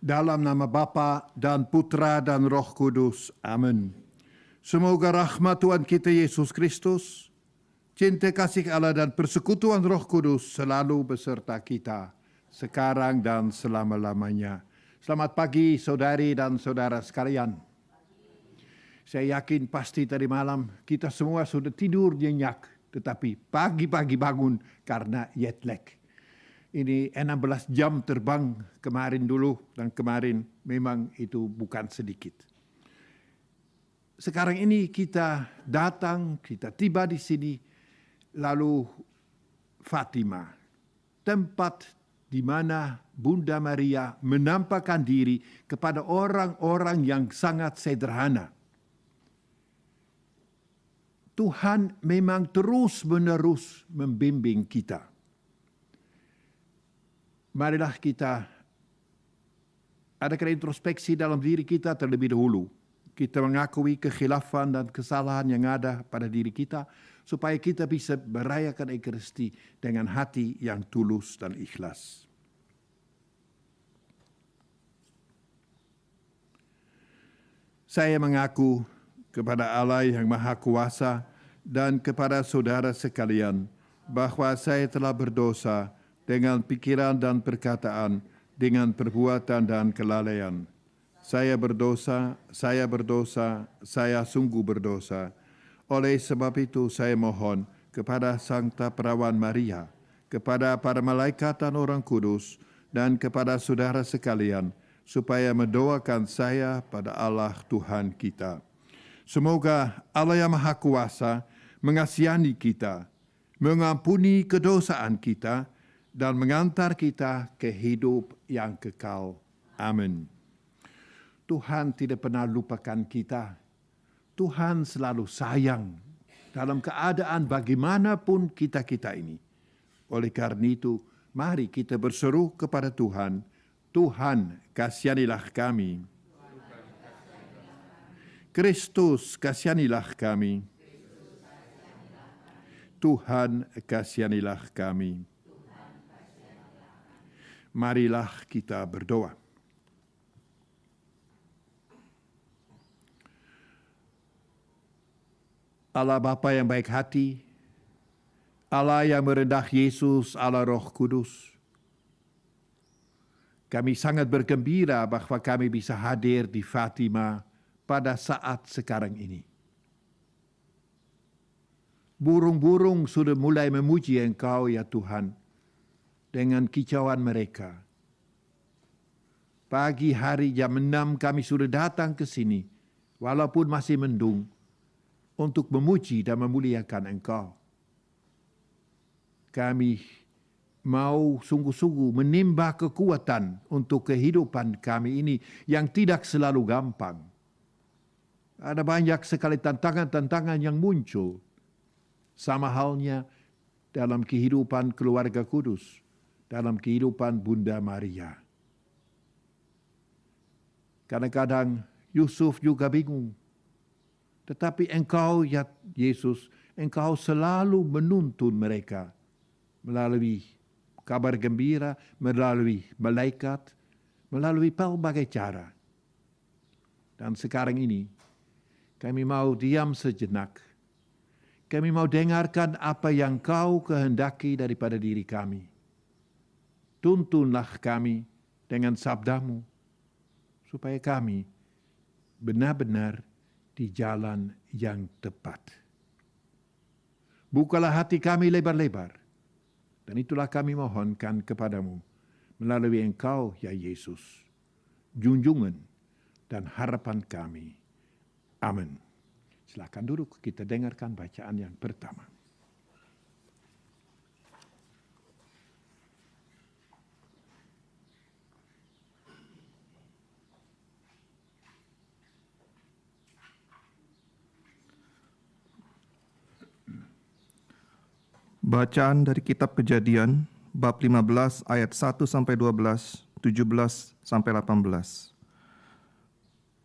Dalam nama Bapa dan Putra dan Roh Kudus. Amin. Semoga rahmat Tuhan kita Yesus Kristus, cinta kasih Allah dan persekutuan Roh Kudus selalu beserta kita, sekarang dan selama-lamanya. Selamat pagi saudari dan saudara sekalian. Saya yakin pasti tadi malam kita semua sudah tidur nyenyak, tetapi pagi-pagi bangun karena jet lag. Ini 16 jam terbang kemarin dulu, dan kemarin memang itu bukan sedikit. Sekarang ini kita datang, kita tiba di sini, lalu Fatima, tempat di mana Bunda Maria menampakkan diri kepada orang-orang yang sangat sederhana. Tuhan memang terus-menerus membimbing kita. Marilah kita adakan introspeksi dalam diri kita terlebih dahulu. Kita mengakui kekhilafan dan kesalahan yang ada pada diri kita, supaya kita bisa merayakan Ekaristi dengan hati yang tulus dan ikhlas. Saya mengaku kepada Allah yang Maha Kuasa dan kepada saudara sekalian bahwa saya telah berdosa dengan pikiran dan perkataan, dengan perbuatan dan kelalaian. Saya berdosa, saya sungguh berdosa. Oleh sebab itu saya mohon kepada Sankta Perawan Maria, kepada para malaikat dan orang kudus, dan kepada saudara sekalian, supaya mendoakan saya pada Allah Tuhan kita. Semoga Allah yang Maha Kuasa mengasihani kita, mengampuni kedosaan kita, dan mengantar kita ke hidup yang kekal. Amin. Tuhan tidak pernah lupakan kita. Tuhan selalu sayang dalam keadaan bagaimanapun kita ini. Oleh karena itu, mari kita berseru kepada Tuhan. Tuhan, kasihanilah kami. Kristus, kasihanilah kami. Tuhan, kasihanilah kami. Marilah kita berdoa. Allah Bapa yang baik hati, Allah yang merendah Yesus, Allah Roh Kudus, kami sangat bergembira bahwa kami bisa hadir di Fatima pada saat sekarang ini. Burung-burung sudah mulai memuji Engkau ya Tuhan, dengan kicauan mereka. Pagi hari jam 6 kami sudah datang ke sini, walaupun masih mendung, untuk memuji dan memuliakan Engkau. Kami mau sungguh-sungguh menimba kekuatan untuk kehidupan kami ini yang tidak selalu gampang. Ada banyak sekali tantangan-tantangan yang muncul, sama halnya dalam kehidupan keluarga kudus, dalam kehidupan Bunda Maria. Kadang-kadang Yusuf juga bingung. Tetapi Engkau, ya Yesus, Engkau selalu menuntun mereka melalui kabar gembira, melalui malaikat, melalui pelbagai cara. Dan sekarang ini, kami mau diam sejenak. Kami mau dengarkan apa yang Kau kehendaki daripada diri kami. Tuntunlah kami dengan sabdamu, supaya kami benar-benar di jalan yang tepat. Bukalah hati kami lebar-lebar, dan itulah kami mohonkan kepadamu, melalui Engkau, ya Yesus, junjungan dan harapan kami. Amin. Silakan duduk, kita dengarkan bacaan yang pertama. Bacaan dari kitab Kejadian bab 15 ayat 1 sampai 12, 17 sampai 18.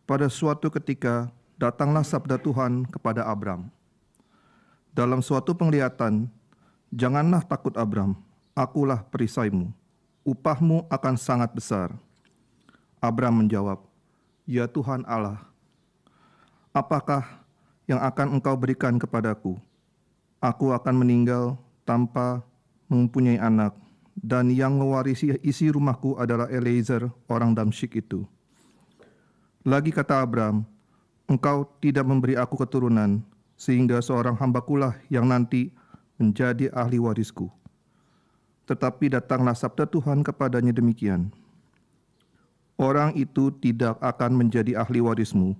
Pada suatu ketika datanglah sabda Tuhan kepada Abram. Dalam suatu penglihatan, janganlah takut Abram, akulah perisaimu, upahmu akan sangat besar. Abram menjawab, "Ya Tuhan Allah, apakah yang akan Engkau berikan kepadaku? Aku akan meninggal tanpa mempunyai anak, dan yang mewarisi isi rumahku adalah Eliezer orang Damsyik itu." Lagi kata Abram, "Engkau tidak memberi aku keturunan, sehingga seorang hambakulah yang nanti menjadi ahli warisku." Tetapi datanglah sabda Tuhan kepadanya demikian, "Orang itu tidak akan menjadi ahli warismu,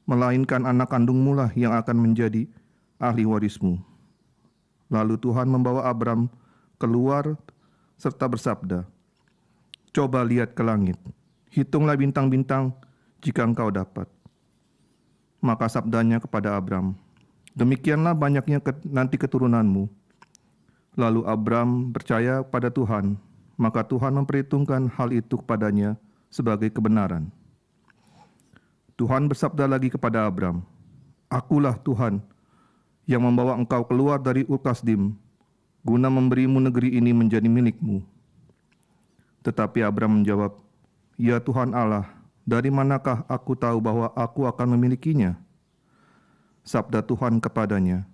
melainkan anak kandungmu lah yang akan menjadi ahli warismu." Lalu Tuhan membawa Abram keluar serta bersabda, "Coba lihat ke langit, hitunglah bintang-bintang jika engkau dapat." Maka sabdanya kepada Abram, "Demikianlah banyaknya nanti keturunanmu." Lalu Abram percaya pada Tuhan, maka Tuhan memperhitungkan hal itu kepadanya sebagai kebenaran. Tuhan bersabda lagi kepada Abram, "Akulah Tuhan yang membawa engkau keluar dari Ur Kasdim, guna memberimu negeri ini menjadi milikmu." Tetapi Abram menjawab, "Ya Tuhan Allah, dari manakah aku tahu bahwa aku akan memilikinya?" Sabda Tuhan kepadanya,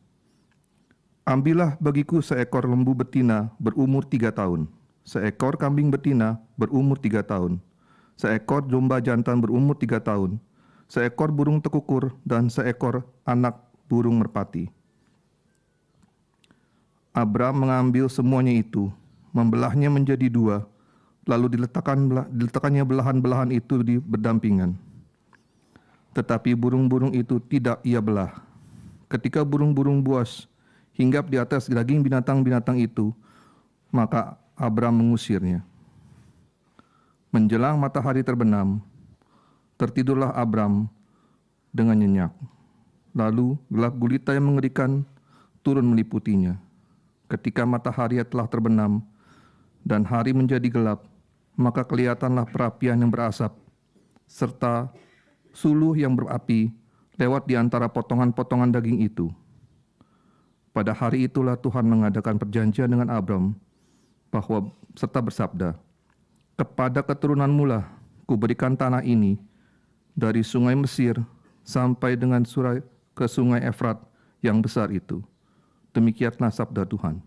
"Ambillah bagiku seekor lembu betina berumur 3 tahun, seekor kambing betina berumur 3 tahun, seekor domba jantan berumur 3 tahun, seekor burung tekukur, dan seekor anak burung merpati." Abram mengambil semuanya itu, membelahnya menjadi 2, lalu diletakkannya belahan-belahan itu berdampingan. Tetapi burung-burung itu tidak ia belah. Ketika burung-burung buas hinggap di atas daging binatang-binatang itu, maka Abram mengusirnya. Menjelang matahari terbenam, tertidurlah Abram dengan nyenyak. Lalu gelap gulita yang mengerikan turun meliputinya. Ketika matahari telah terbenam dan hari menjadi gelap, maka kelihatanlah perapian yang berasap, serta suluh yang berapi lewat di antara potongan-potongan daging itu. Pada hari itulah Tuhan mengadakan perjanjian dengan Abram, serta bersabda, "Kepada keturunanmu lah kuberikan tanah ini, dari sungai Mesir sampai dengan ke sungai Efrat yang besar itu." Demikianlah sabda Tuhan.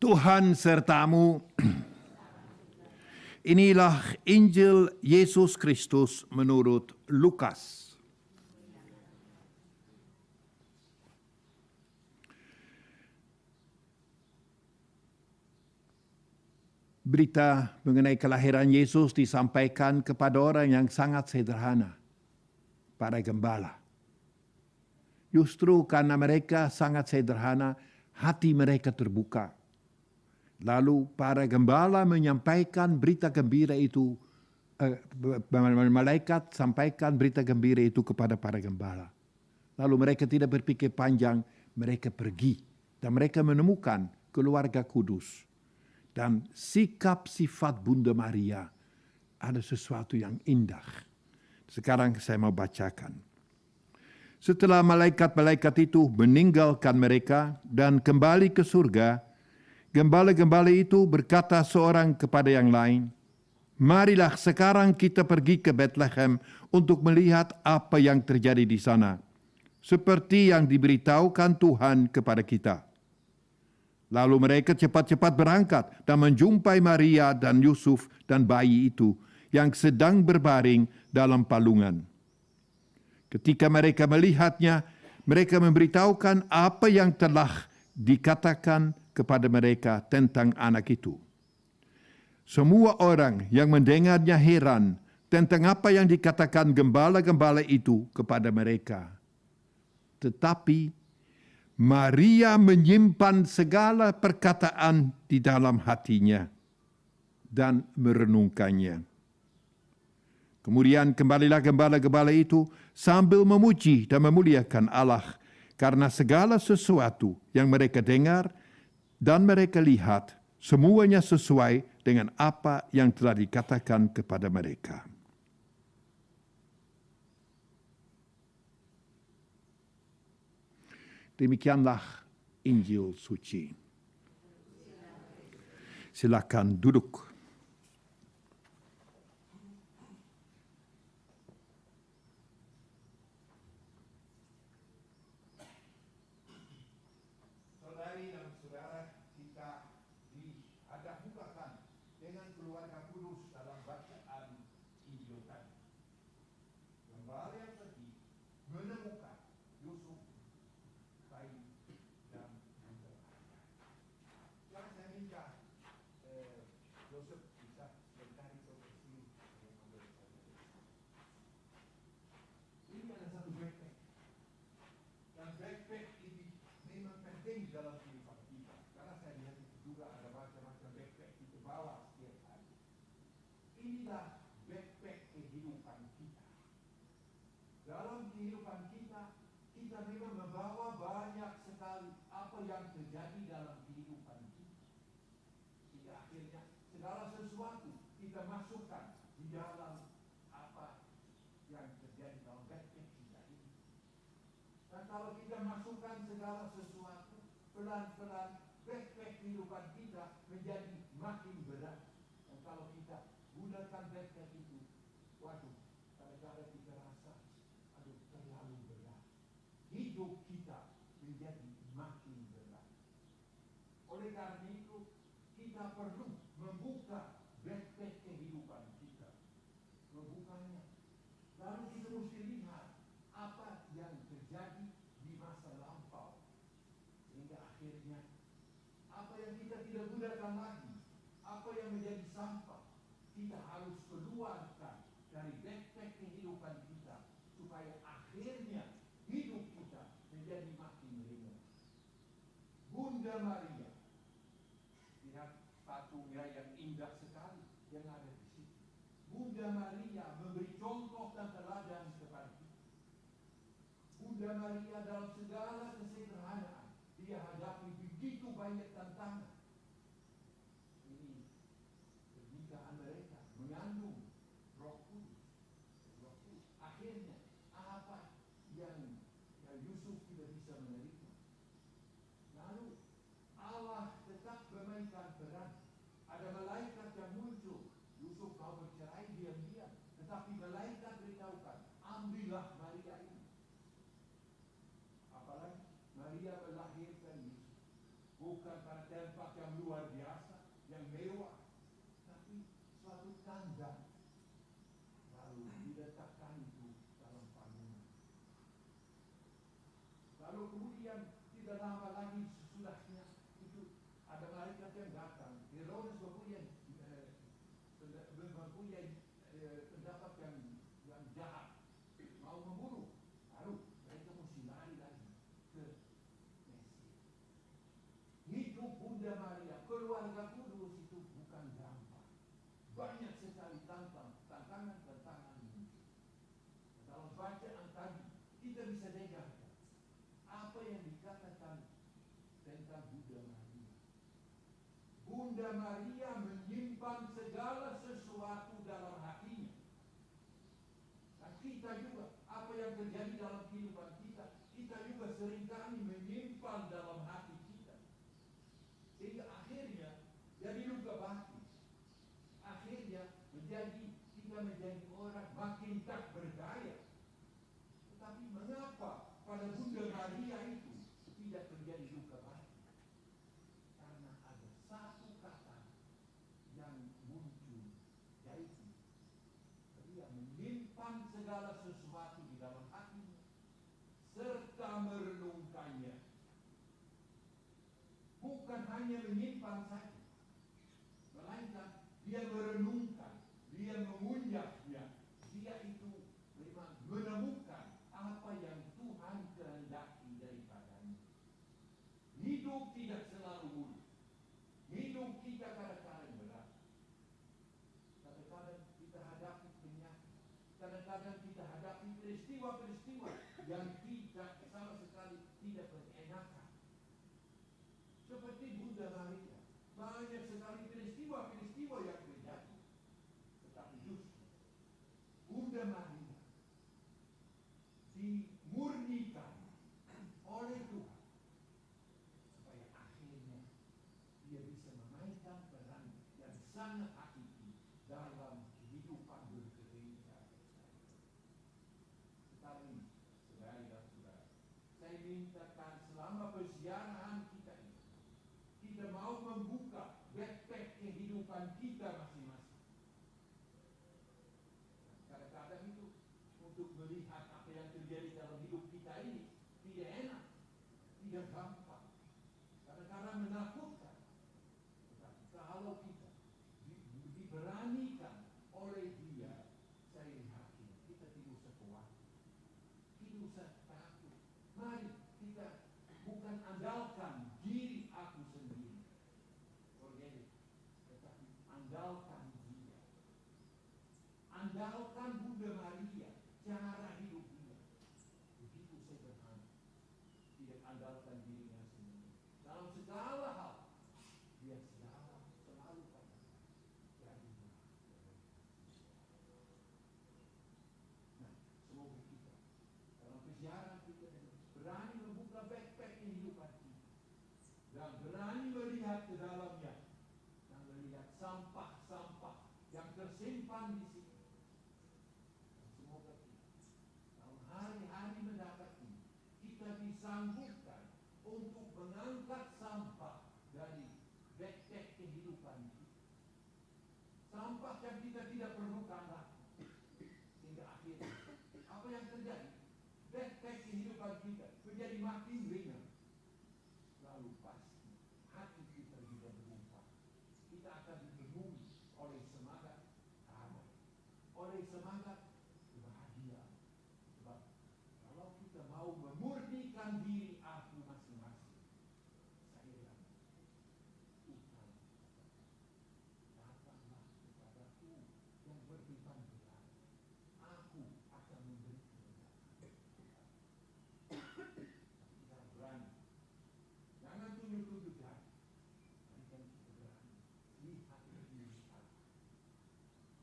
Tuhan sertamu. Inilah Injil Yesus Kristus menurut Lukas. berita mengenai kelahiran Yesus disampaikan kepada orang yang sangat sederhana, para gembala. Justru karena mereka sangat sederhana, hati mereka terbuka. Lalu para gembala menyampaikan berita gembira itu, malaikat sampaikan berita gembira itu kepada para gembala. Lalu mereka tidak berpikir panjang, mereka pergi dan mereka menemukan keluarga kudus. Dan sikap sifat Bunda Maria ada sesuatu yang indah. Sekarang saya mau bacakan. Setelah malaikat-malaikat itu meninggalkan mereka dan kembali ke surga, gembala-gembala itu berkata seorang kepada yang lain, "Marilah sekarang kita pergi ke Bethlehem untuk melihat apa yang terjadi di sana, seperti yang diberitahukan Tuhan kepada kita." Lalu mereka cepat-cepat berangkat dan menjumpai Maria dan Yusuf dan bayi itu yang sedang berbaring dalam palungan. Ketika mereka melihatnya, mereka memberitahukan apa yang telah dikatakan kepada mereka tentang anak itu. Semua orang yang mendengarnya heran tentang apa yang dikatakan gembala-gembala itu kepada mereka. Tetapi Maria menyimpan segala perkataan di dalam hatinya dan merenungkannya. Kemudian kembalilah gembala-gembala itu sambil memuji dan memuliakan Allah karena segala sesuatu yang mereka dengar dan mereka lihat semuanya sesuai dengan apa yang telah dikatakan kepada mereka. Demikianlah Injil suci. Silakan duduk. Saudari dan saudara, kita dihadap-hadapan dengan keluarga kudus dalam bacaan Injil tadi. Gembala yang pergi menemukan Yusuf, bayi dan Bunda Maria. Sekarang saya minta Yusuf bisa bertarik ke sini. Ini ada satu backpack. Dan backpack ini memang penting dalam kehidupan kita. Karena saya lihat itu juga ada macam-macam backpack kita bawa setiap hari. Inilah backpack kehidupan kita. Dalam kehidupan kita, kita memang membawa banyak sekali apa yang terjadi dalam kehidupan kita. Hingga akhirnya segala sesuatu kita masukkan di dalam apa yang terjadi dalam backpack kita ini. Dan kalau kita masukkan segala sesuatu, pelan-pelan backpack kehidupan kita menjadi makin berat. Dan kalau kita gunakan backpack itu, waduh, kadang-kadang kita rasa, aduh, terlalu berat. Hidup kita menjadi makin berat. Oleh karena itu, kita perlu membuka backpack kehidupan kita. Membukanya. Lalu kita mesti lihat apa yang terjadi di masa lampau. Sehingga akhirnya, apa yang kita tidak gunakan lagi, apa yang menjadi sampah, kita harus keluarkan dari backpack kehidupan kita. Supaya akhirnya hidup kita menjadi makin ringan. Bunda Maria, lihat patungnya yang indah sekali yang ada di situ. Bunda Maria memberi contoh dan teladan kepada kita. Bunda Maria dalam segala kesederhanaan, dia hadapi begitu banyak tantangan. Ini pernikahan mereka mengandung Roh Kudus. Akhirnya apa yang Yusuf tidak bisa menerima. Lalu Allah tetap memainkan peran. Ada malaikat yang muncul. Yusuf mau bercerai diam-diam, tetapi malaikat beritahukan, ambillah Maria ini. Apalagi Maria melahirkan Yesus bukan pada tempat yang luar biasa, yang mewah, tapi suatu kandang. Lalu diletakkan itu dalam palungan. Lalu kemudian tidak lama lagi sesudahnya itu ada malaikat yang datang. Herodes kemudian punya pendapat yang jahat, mau membunuh, baru mereka mesti lari lagi ke Mesir. Hidup Bunda Maria, keluarga kudus itu bukan gampang. Banyak sekali tantangan ini. Dalam bacaan tadi kita bisa dengarkan apa yang dikatakan tentang Bunda Maria. Bunda Maria menyimpan segala sesuatu dalam hatinya. Dan kita juga, apa yang terjadi dalam kehidupan kita, kita juga seringkali menyimpan dalam hati kita. Sehingga akhirnya jadi luka batin. Akhirnya kita menjadi orang makin tak berdaya. Tetapi mengapa pada Bunda Maria itu tidak terjadi luka batin? Karena ada satu kata yang muncul, yaitu dia menyimpan segala sesuatu di dalam hatinya serta merenungkannya. Bukan hanya menyimpan saja, melainkan dia merenungkan, dia mengunyahnya. Dia itu memang menemukan apa yang Tuhan kehendaki daripadanya. Hidup tidak selalu mudah. Hidup kita kadang-kadang berat. Kadang-kadang kita hadapi penyakit. Kadang-kadang kita hadapi peristiwa-peristiwa yang tidak sama sekali tidak berenakan. Seperti Bunda Maria, banyak sekali peristiwa-peristiwa yang terjadi. Tetapi justru Bunda Maria dimurnikan oleh Tuhan supaya akhirnya dia bisa memainkan peran yang sangat hakiki dalam kehidupan bergereja. Tetapi saudara dan saudara, saya mintakan selama persiaran kita ini, kita mau membuka backpack kehidupan kita masing-masing. Kadang-kadang itu untuk melihat apa yang terjadi dalam hidup kita ini tidak enak, tidak gampang, kadang-kadang menakutkan. Tetapi kalau kita diberanikan oleh Dia, saya yakin kita tidak usah khawatir, tidak usah takut. Mari kita bukan andalkan diri aku sendiri, tetapi andalkan Dia. Andalkan Bunda Maria, cara hidup dia. Begitu sederhana. Tidak andalkan dirinya sendiri. Dalam segala hal, dia selalu pada jadilah. Nah, semoga kita dalam perjalanan kita berani membuka backpack kehidupan kita dan berani melihat ke dalamnya dan melihat sampah-sampah yang tersimpan di sini. Semoga kita dalam hari-hari mendatang ini kita disanggupkan untuk mengangkat sampah dari backpack kehidupan kita. Sampah yang kita tidak perlukan lagi. Sehingga akhirnya apa yang terjadi? Backpack kehidupan kita menjadi makin ringan. Lalu pasti hati kita juga berubah. Kita akan dipenuhi oleh semangat damai, oleh semangat bahagia. Sebab kalau kita mau memurnikan diri aku masing-masing, saya bilang, Tuhan datanglah kepadaku yang berbeban berat, aku akan memberi kemudahan. Kita berani, jangan tunjuk-tunjuk jari. Mari kita berani lihat diri kita.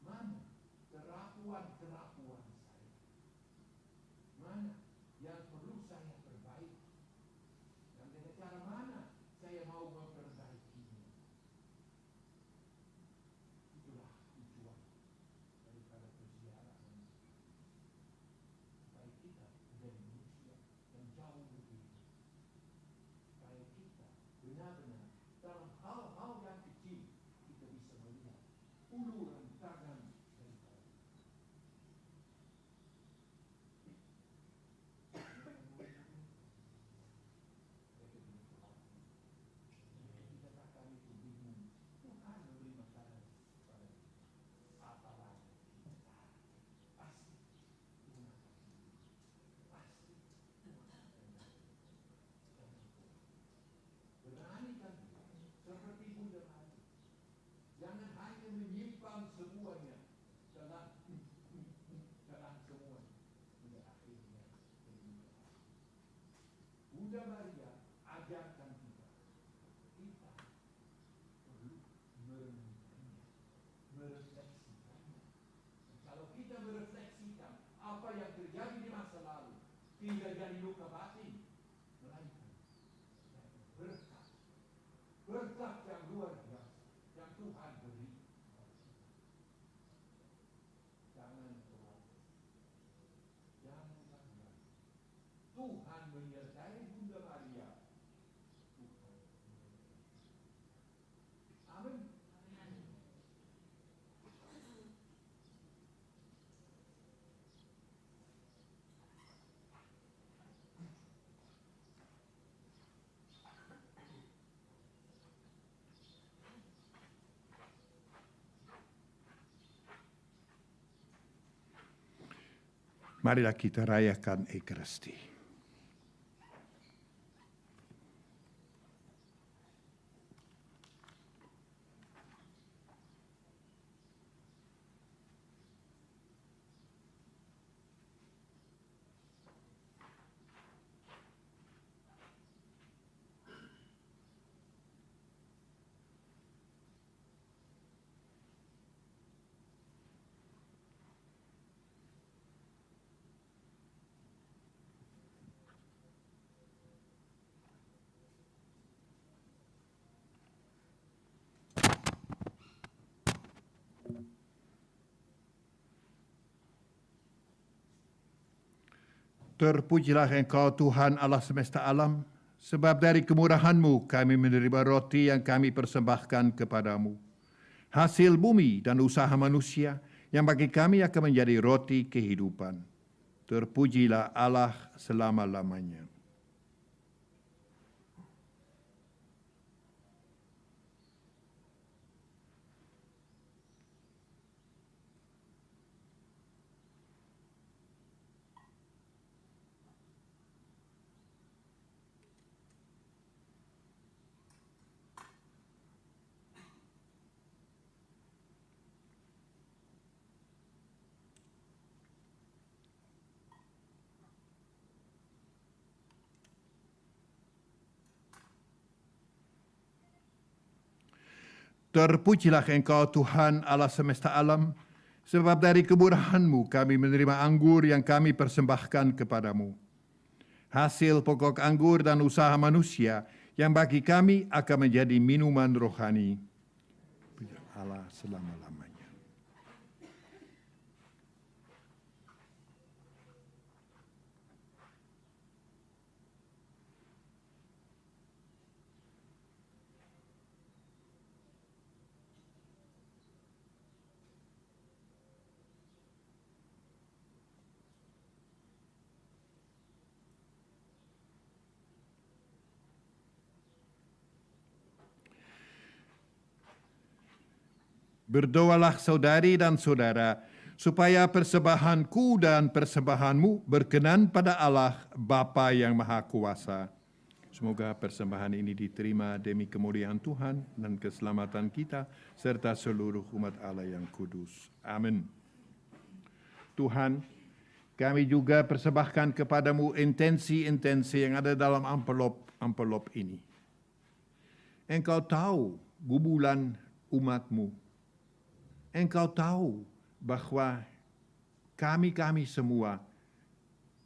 Mana kerapuan-kerapuan saya? Mana yang perlu saya perbaiki? Dan dengan cara mana saya mau memperbaikinya? Itulah tujuan daripada persiapan ini. Supaya kita menjadi manusia yang jauh lebih. Supaya kita benar-benar dalam hal-hal yang kecil kita bisa melihat uluran tangan daripada kita katakan itu bingung. Tuhan memberi makanan kepada apa lagi? Bunda Maria ajarkan kita. Kita perlu merefleksikannya. Kalau kita merefleksikan apa yang terjadi di masa lalu, tidak jadi luka batin, melainkan berkat. Berkat yang luar biasa yang Tuhan beri. Jangan khawatir. Jangan ragu. Tuhan menyertai Bunda Maria. Tuhan. Amin. Marilah kita rayakan Ekaristi. Terpujilah Engkau Tuhan Allah semesta alam, sebab dari kemurahan-Mu kami menerima roti yang kami persembahkan kepadamu. Hasil bumi dan usaha manusia yang bagi kami akan menjadi roti kehidupan. Terpujilah Allah selama-lamanya. Terpujilah Engkau Tuhan Allah semesta alam, sebab dari kemurahan-Mu kami menerima anggur yang kami persembahkan kepadamu. Hasil pokok anggur dan usaha manusia yang bagi kami akan menjadi minuman rohani. Puji Allah selama-lamanya. Berdoalah saudari dan saudara, supaya persembahanku dan persembahanmu berkenan pada Allah Bapa yang Maha Kuasa. Semoga persembahan ini diterima demi kemuliaan Tuhan dan keselamatan kita, serta seluruh umat Allah yang kudus. Amin. Tuhan, kami juga persembahkan kepadamu intensi-intensi yang ada dalam amplop ini. Engkau tahu gumulan umatmu. Engkau tahu bahwa kami semua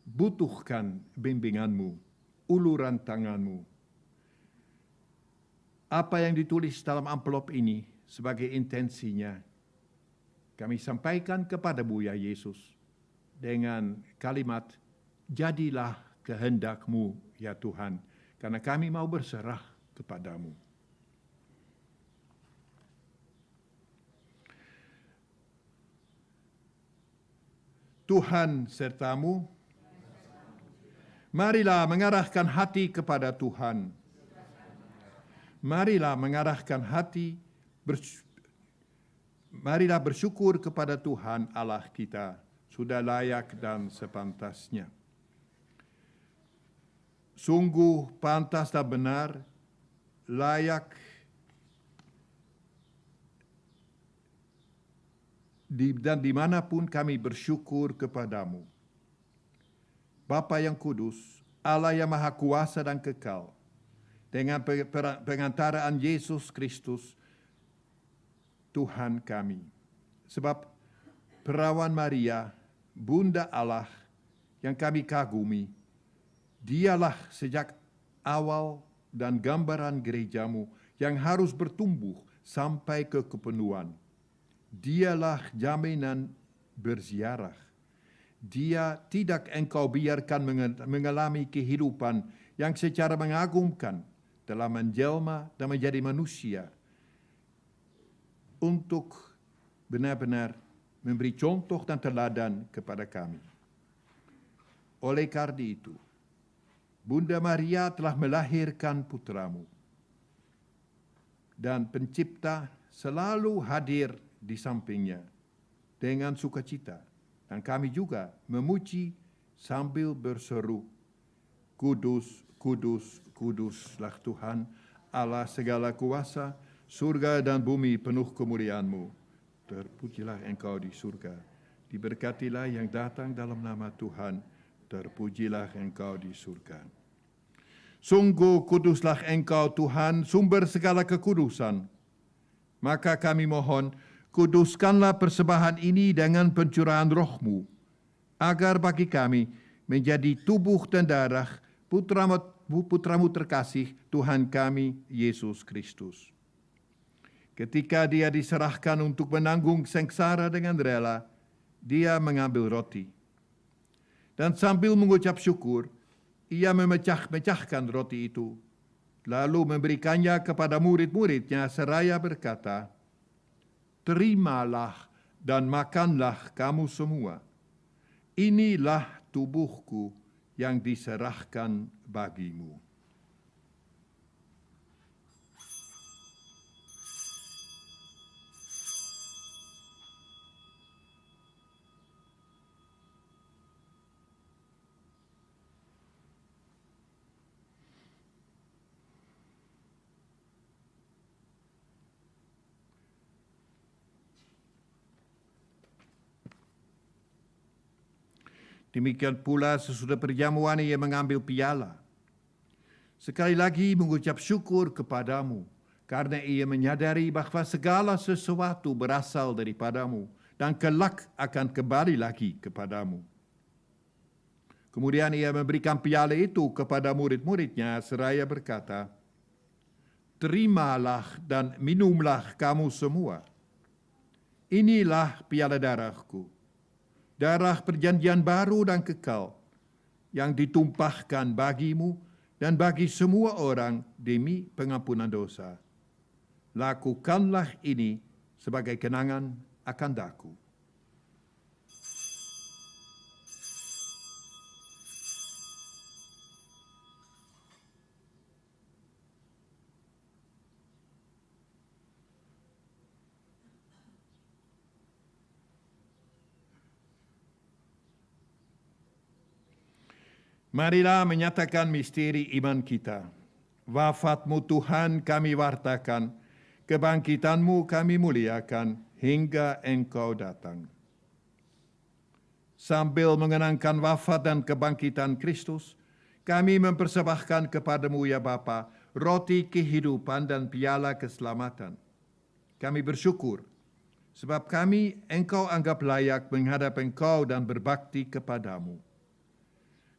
butuhkan bimbinganmu, uluran tanganmu. Apa yang ditulis dalam amplop ini sebagai intensinya, kami sampaikan kepadamu ya Yesus dengan kalimat, jadilah kehendak-Mu ya Tuhan, karena kami mau berserah kepadamu. Tuhan sertamu. Marilah mengarahkan hati kepada Tuhan. Marilah mengarahkan hati, marilah bersyukur kepada Tuhan Allah kita, sudah layak dan sepantasnya. Sungguh pantas dan benar, layak dan dimanapun kami bersyukur kepadamu. Bapa yang kudus, Allah yang Maha Kuasa dan Kekal, dengan pengantaraan Yesus Kristus, Tuhan kami. Sebab perawan Maria, Bunda Allah yang kami kagumi, dialah sejak awal dan gambaran gerejamu yang harus bertumbuh sampai ke kepenuhan. Dialah jaminan berziarah. Dia tidak engkau biarkan mengalami kehidupan yang secara mengagumkan telah menjelma dan menjadi manusia untuk benar-benar memberi contoh dan teladan kepada kami. Oleh karena itu, Bunda Maria telah melahirkan putramu, dan Pencipta selalu hadir di sampingnya dengan sukacita. Dan kami juga memuji sambil berseru, Kudus, Kudus, Kuduslah Tuhan, Allah segala kuasa, surga dan bumi penuh kemuliaan-Mu. Terpujilah Engkau di surga, diberkatilah yang datang dalam nama Tuhan, terpujilah Engkau di surga. Sungguh kuduslah Engkau Tuhan, sumber segala kekudusan. Maka kami mohon, kuduskanlah persembahan ini dengan pencurahan roh-Mu, agar bagi kami menjadi tubuh dan darah Putramu terkasih, Tuhan kami, Yesus Kristus. Ketika Dia diserahkan untuk menanggung sengsara dengan rela, Dia mengambil roti. Dan sambil mengucap syukur, Ia memecah-mecahkan roti itu, lalu memberikannya kepada murid-muridnya seraya berkata, terimalah dan makanlah kamu semua. Inilah tubuhku yang diserahkan bagimu. Demikian pula sesudah perjamuan Ia mengambil piala. Sekali lagi mengucap syukur kepadamu, karena Ia menyadari bahawa segala sesuatu berasal daripadamu dan kelak akan kembali lagi kepadamu. Kemudian Ia memberikan piala itu kepada murid-muridnya seraya berkata, terimalah dan minumlah kamu semua. Inilah piala darahku, darah perjanjian baru dan kekal, yang ditumpahkan bagimu dan bagi semua orang demi pengampunan dosa. Lakukanlah ini sebagai kenangan akan daku. Marilah menyatakan misteri iman kita. Wafat-Mu Tuhan kami wartakan, kebangkitan-Mu kami muliakan hingga Engkau datang. Sambil mengenangkan wafat dan kebangkitan Kristus, kami mempersembahkan kepada-Mu ya Bapa, roti kehidupan dan piala keselamatan. Kami bersyukur, sebab kami Engkau anggap layak menghadap Engkau dan berbakti kepada-Mu.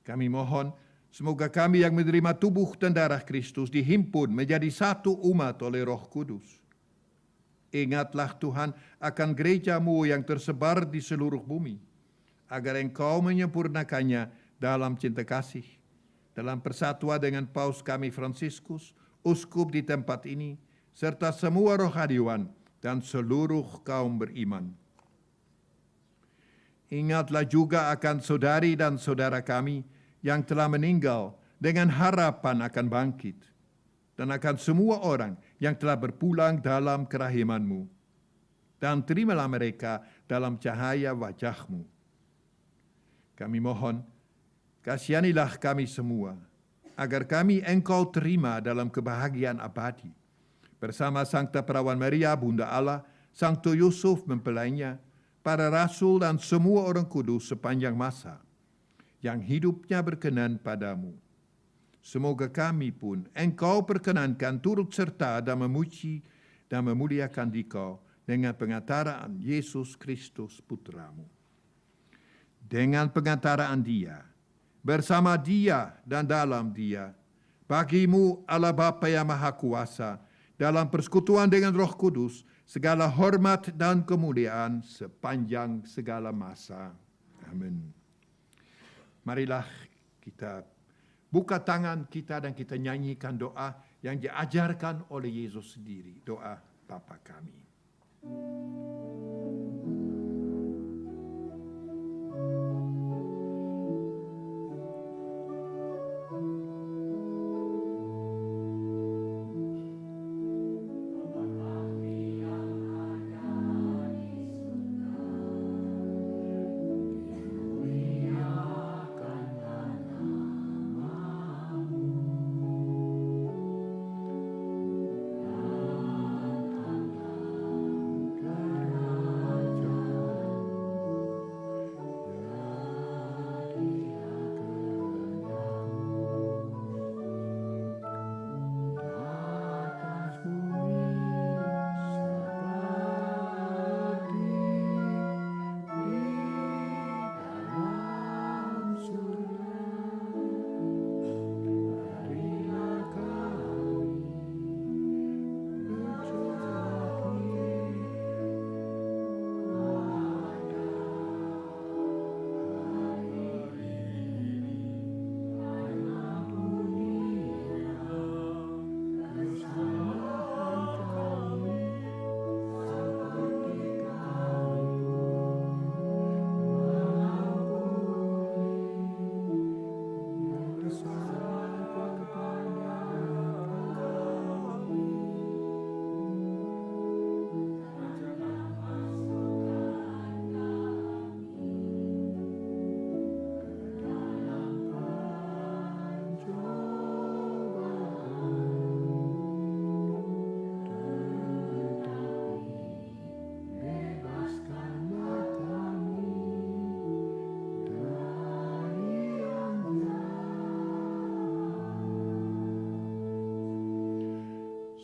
Kami mohon, semoga kami yang menerima tubuh dan darah Kristus dihimpun menjadi satu umat oleh Roh Kudus. Ingatlah Tuhan akan gereja-Mu yang tersebar di seluruh bumi, agar Engkau menyempurnakannya dalam cinta kasih, dalam persatuan dengan Paus kami Fransiskus, uskup di tempat ini, serta semua rohaniwan dan seluruh kaum beriman. Ingatlah juga akan saudari dan saudara kami yang telah meninggal dengan harapan akan bangkit, dan akan semua orang yang telah berpulang dalam kerahiman-Mu. Dan terimalah mereka dalam cahaya wajah-Mu. Kami mohon, kasihanilah kami semua, agar kami Engkau terima dalam kebahagiaan abadi, bersama Sankta Perawan Maria, Bunda Allah, Sankto Yusuf mempelainya, para rasul dan semua orang kudus sepanjang masa, yang hidupnya berkenan padamu, semoga kami pun Engkau perkenankan turut serta dan memuji dan memuliakan Dikau dengan pengantaraan Yesus Kristus Putramu. Dengan pengantaraan Dia, bersama Dia dan dalam Dia, bagimu Allah Bapa yang Maha Kuasa, dalam persekutuan dengan Roh Kudus, segala hormat dan kemuliaan sepanjang segala masa. Amin. Marilah kita buka tangan kita dan kita nyanyikan doa yang diajarkan oleh Yesus sendiri. Doa Bapa kami.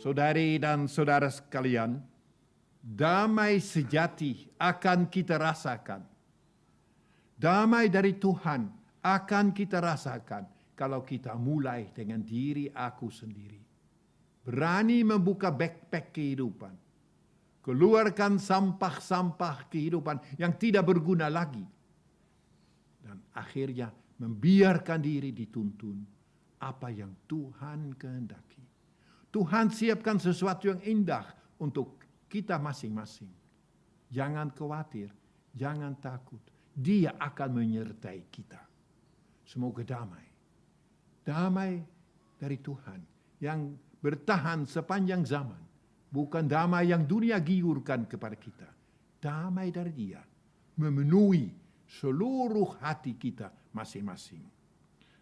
Saudari dan saudara sekalian, damai sejati akan kita rasakan. Damai dari Tuhan akan kita rasakan kalau kita mulai dengan diri aku sendiri. Berani membuka backpack kehidupan. Keluarkan sampah-sampah kehidupan yang tidak berguna lagi. Dan akhirnya membiarkan diri dituntun apa yang Tuhan kehendaki. Tuhan siapkan sesuatu yang indah untuk kita masing-masing. Jangan khawatir, jangan takut. Dia akan menyertai kita. Semoga damai. Damai dari Tuhan yang bertahan sepanjang zaman. Bukan damai yang dunia giurkan kepada kita. Damai dari Dia memenuhi seluruh hati kita masing-masing.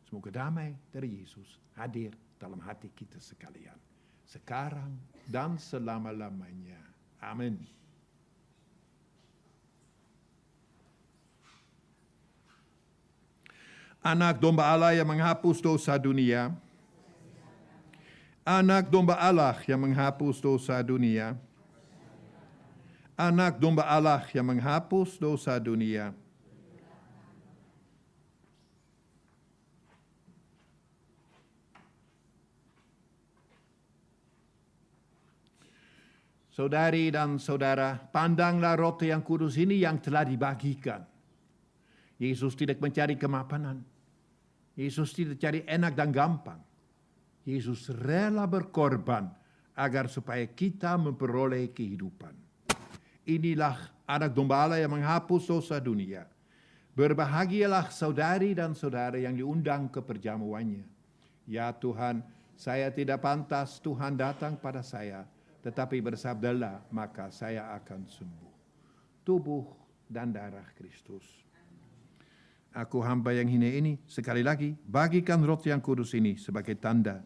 Semoga damai dari Yesus hadir dalam hati kita sekalian. Sekarang dan selama-lamanya. Amin. Anak domba Allah yang menghapus dosa dunia. Anak domba Allah yang menghapus dosa dunia. Anak domba Allah yang menghapus dosa dunia. Saudari dan saudara, pandanglah roti yang kudus ini yang telah dibagikan. Yesus tidak mencari kemapanan. Yesus tidak cari enak dan gampang. Yesus rela berkorban agar supaya kita memperoleh kehidupan. Inilah anak domba Allah yang menghapus dosa dunia. Berbahagialah saudari dan saudara yang diundang ke perjamuannya. Ya Tuhan, saya tidak pantas Tuhan datang pada saya, tetapi bersabdalah, maka saya akan sembuh. Tubuh dan darah Kristus. Aku hamba yang hina ini, sekali lagi, bagikan roti yang kudus ini sebagai tanda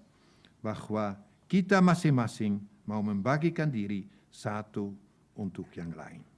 bahwa kita masing-masing mau membagikan diri satu untuk yang lain.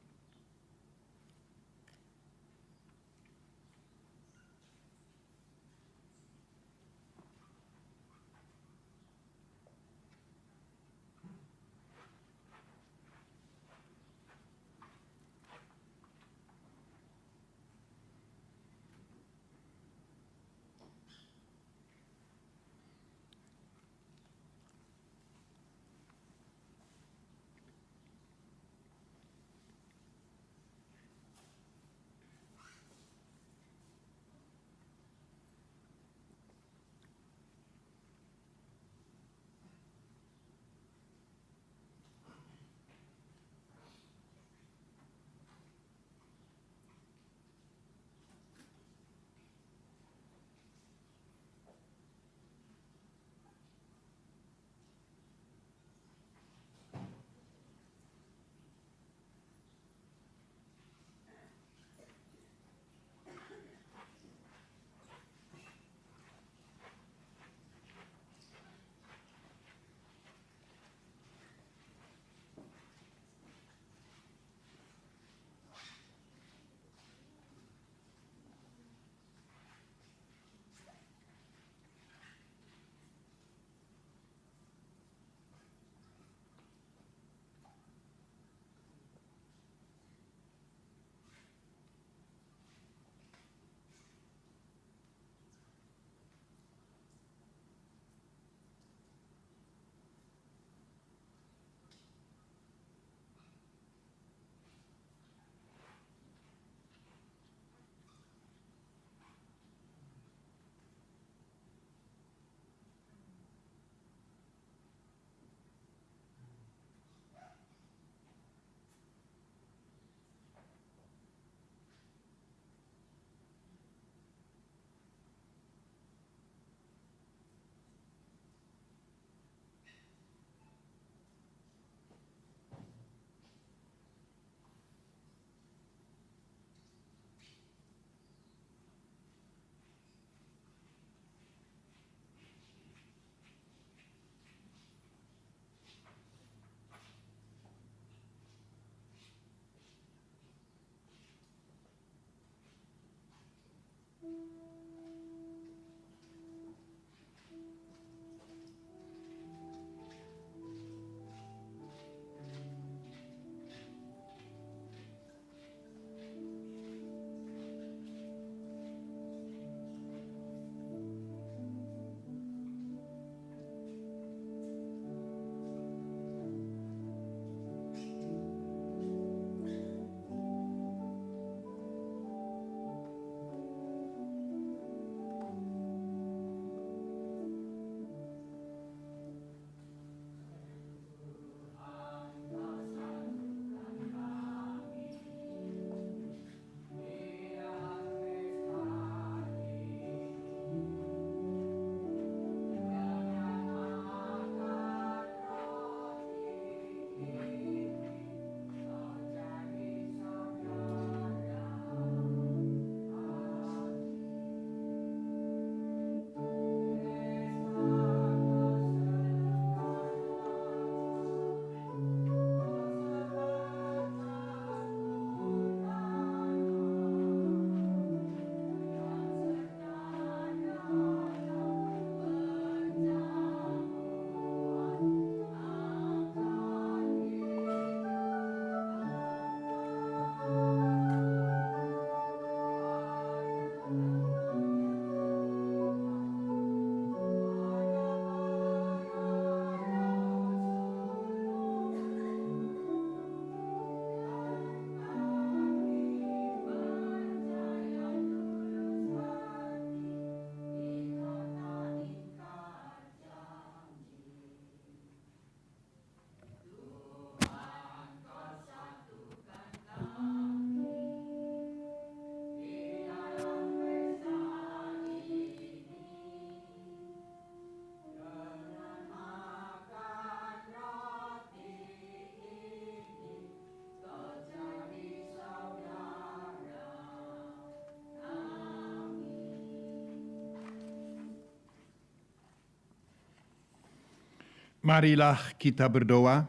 Marilah kita berdoa.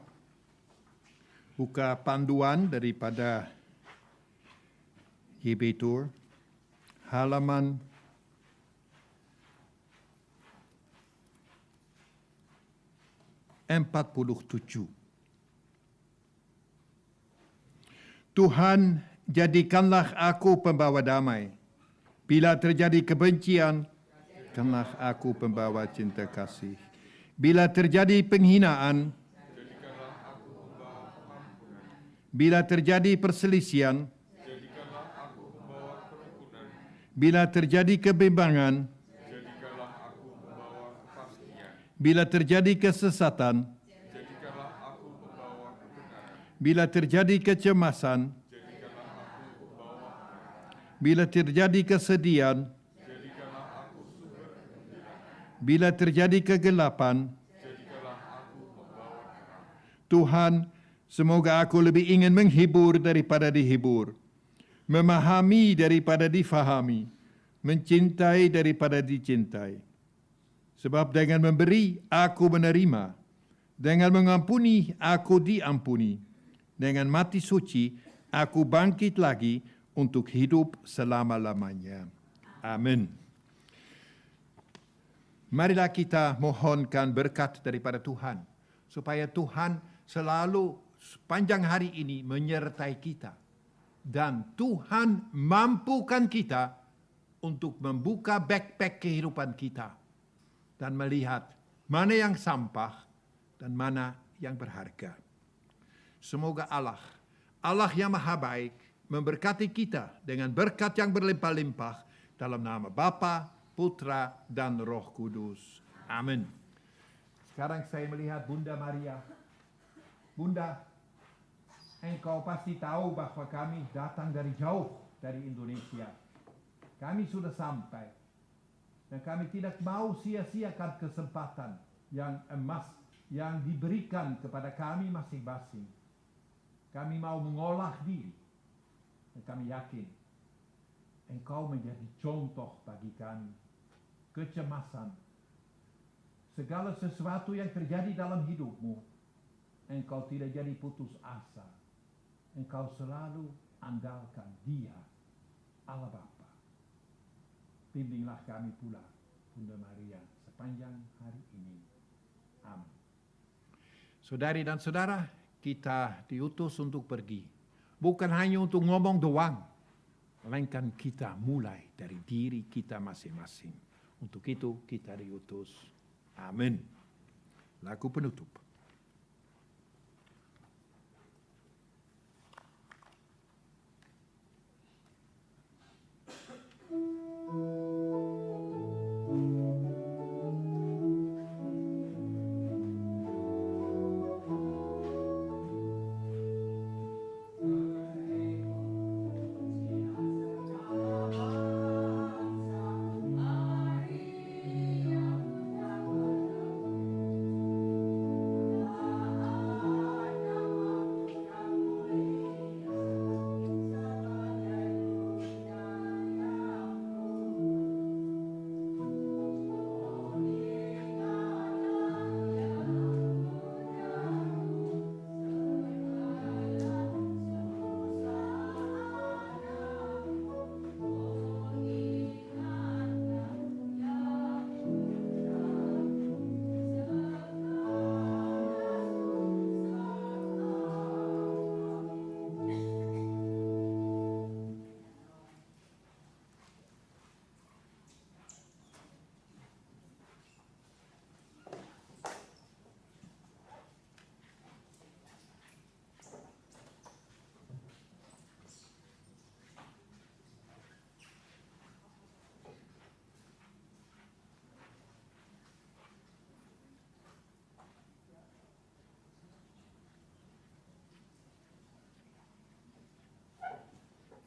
Buka panduan daripada Yebetur, halaman 47. Tuhan, jadikanlah aku pembawa damai. Bila terjadi kebencian, jadikanlah aku pembawa cinta kasih. Bila terjadi penghinaan, bila terjadi perselisihan, bila terjadi kebimbangan, bila terjadi kesesatan, bila terjadi kecemasan, bila terjadi kesedihan, bila terjadi kegelapan, Tuhan, semoga aku lebih ingin menghibur daripada dihibur, memahami daripada difahami, mencintai daripada dicintai. Sebab dengan memberi, aku menerima. Dengan mengampuni, aku diampuni. Dengan mati suci, aku bangkit lagi untuk hidup selama-lamanya. Amin. Marilah kita mohonkan berkat daripada Tuhan, supaya Tuhan selalu sepanjang hari ini menyertai kita. Dan Tuhan mampukan kita untuk membuka backpack kehidupan kita dan melihat mana yang sampah dan mana yang berharga. Semoga Allah yang maha baik, memberkati kita dengan berkat yang berlimpah-limpah dalam nama Bapa, Putra, dan Roh Kudus. Amin. Sekarang saya melihat Bunda Maria. Bunda, engkau pasti tahu bahwa kami datang dari jauh dari Indonesia. Kami sudah sampai. Dan kami tidak mau sia-siakan kesempatan yang emas yang diberikan kepada kami masing-masing. Kami mau mengolah diri. Dan kami yakin engkau menjadi contoh bagi kami. Kecemasan, segala sesuatu yang terjadi dalam hidupmu, engkau tidak jadi putus asa. Engkau selalu andalkan Dia, Allah Bapa. Bimbinglah kami pula, Bunda Maria, sepanjang hari ini. Amin. Saudari dan saudara, kita diutus untuk pergi. Bukan hanya untuk ngomong doang, melainkan kita mulai dari diri kita masing-masing. Untuk itu kita diutus. Amin. Lagu penutup.